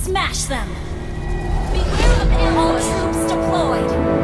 Smash them! Beware of all troops deployed!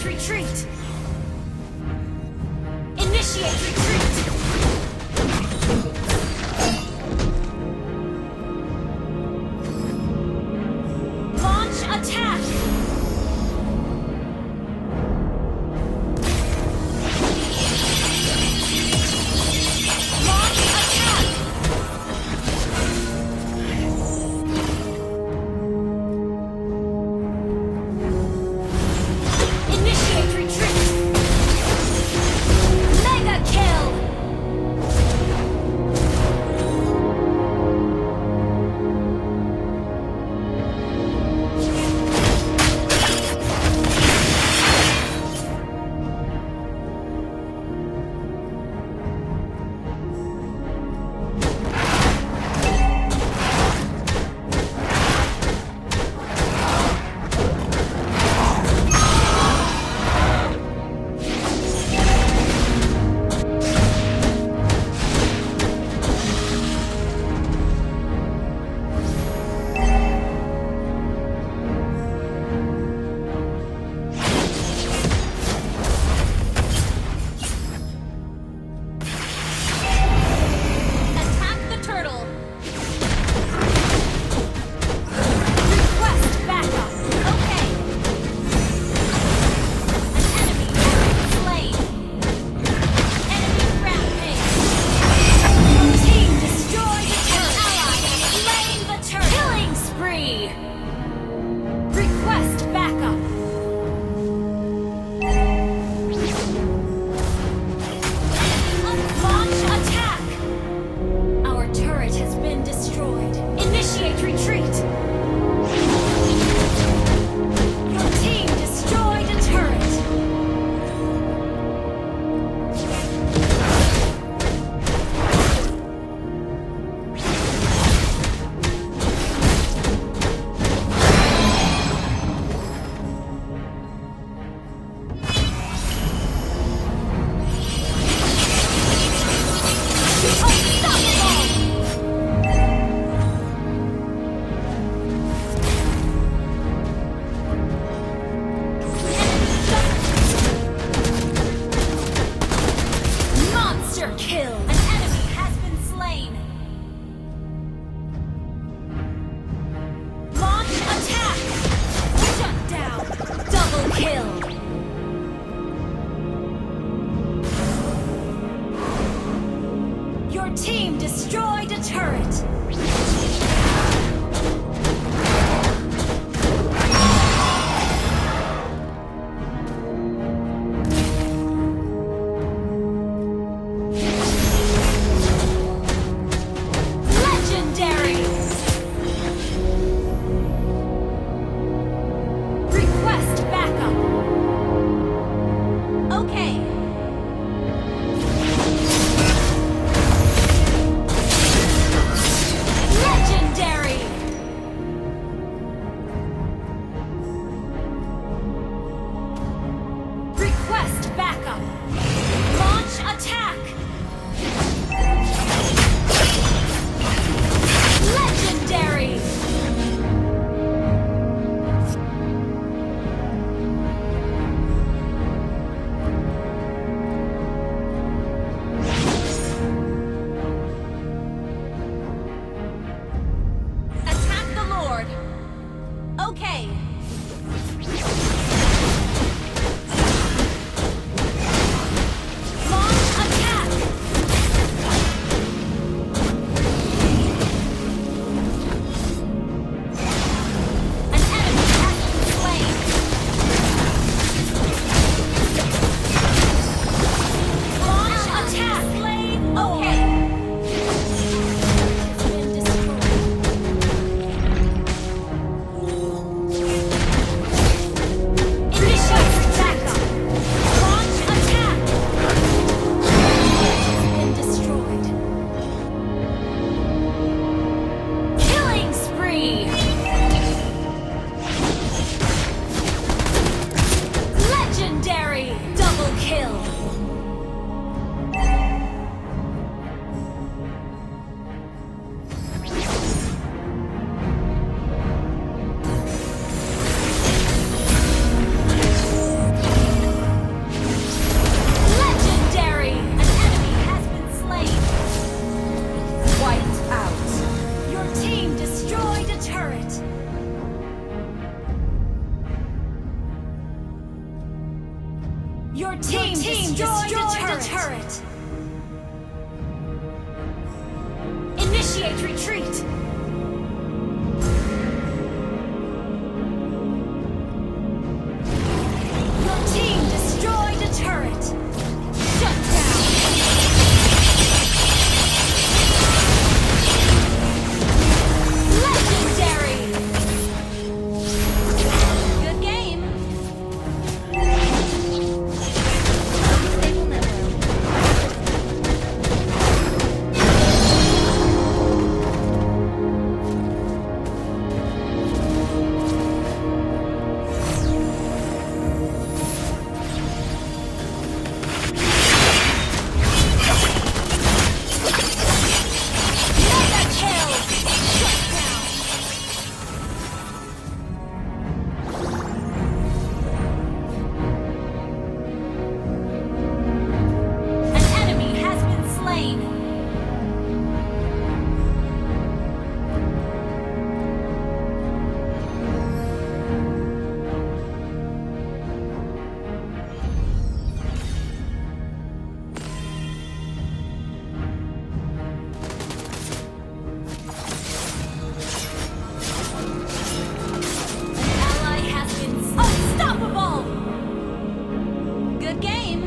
retreat! Initiate retreat! Launch attack! Launch attack! Initiate retreat! Mega kill! Attack the turtle! Request backup! Okay! An enemy has been slain! Enemy rampage! Your team destroyed a turret! An ally has slain the turret! Killing spree! Request backup! Launch attack! Our turret has been destroyed. Initiate retreat! Your team destroyed a turret! Unstoppable! Monster kill! An enemy has been slain! Launch attack! Shut down! Double kill! Your team destroyed a turret! Legendary! Request backup! Okay. Your team destroyed a turret. Initiate retreat. Your team destroyed a turret. Shut down. Legendary. Good game. Stable network. Mega kill. Shut down. An enemy has been slain. An ally has been unstoppable. Good game.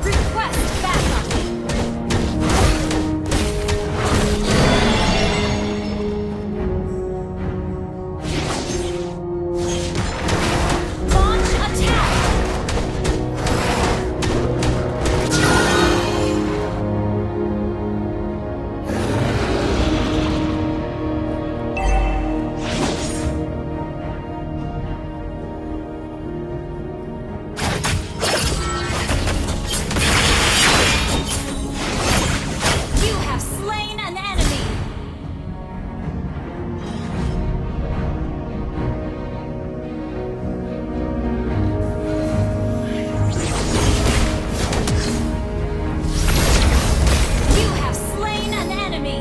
Request backup. Launch attack. You have slain an enemy. You have slain an enemy.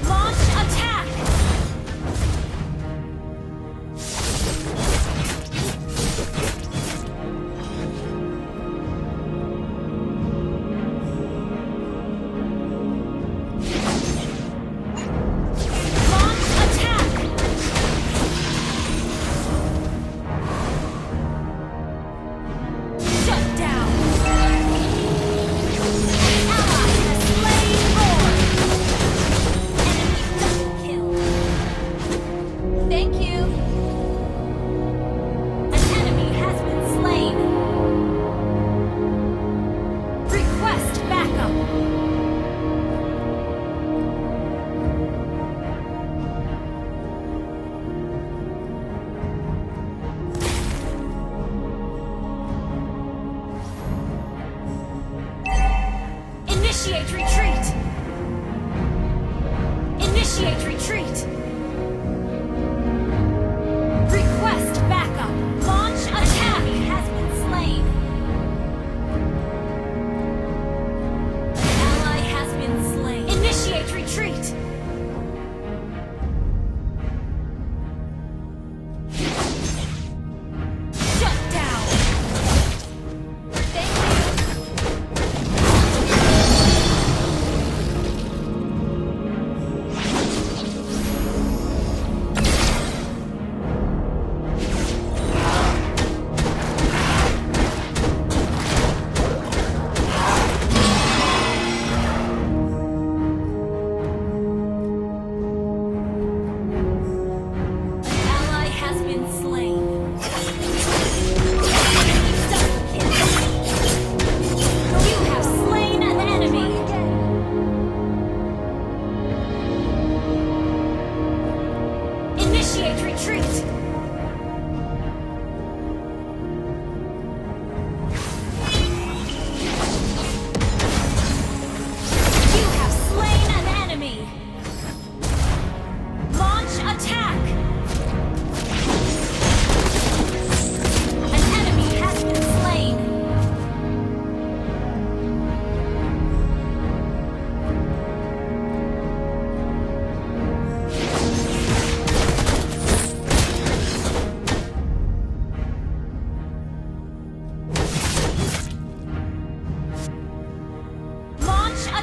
Launch attack. Launch attack. Shut down. Ally has slain Lord. Enemy double kill. Thank you. An enemy has been slain. Request backup. Initiate retreat. Initiate retreat. Request backup. Launch attack has been slain. An ally has been slain. Initiate retreat. Shut down. Thank you.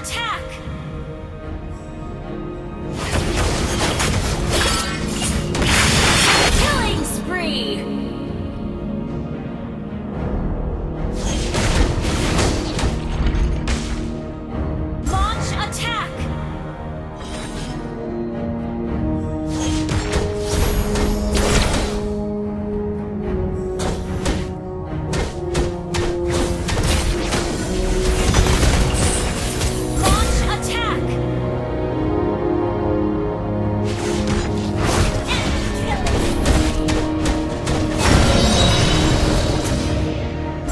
attack! Killing spree! Launch attack! Launch attack!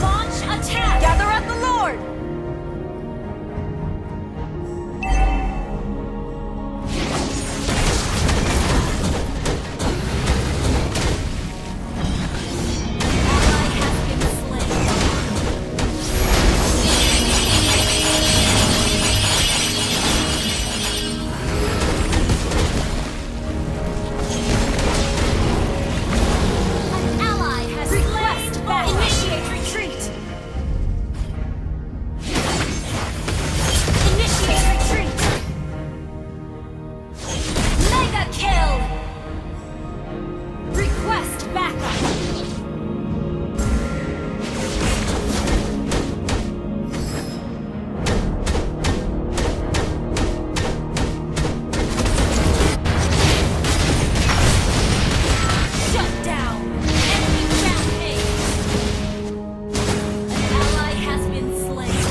Launch attack! Gather at the Lord! Ally has been slain. An ally has request back. Initiate retreat. Initiate retreat. Mega kill. Request backup. Shut down. Enemy rampage. An ally has been slain.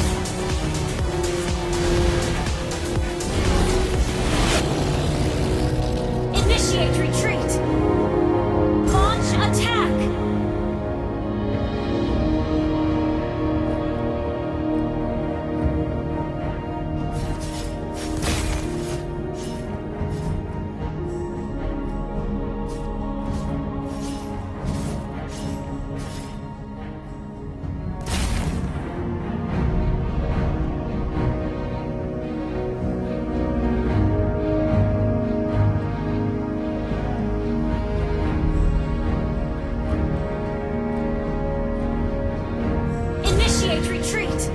Initiate retreat. Launch attack. Initiate retreat.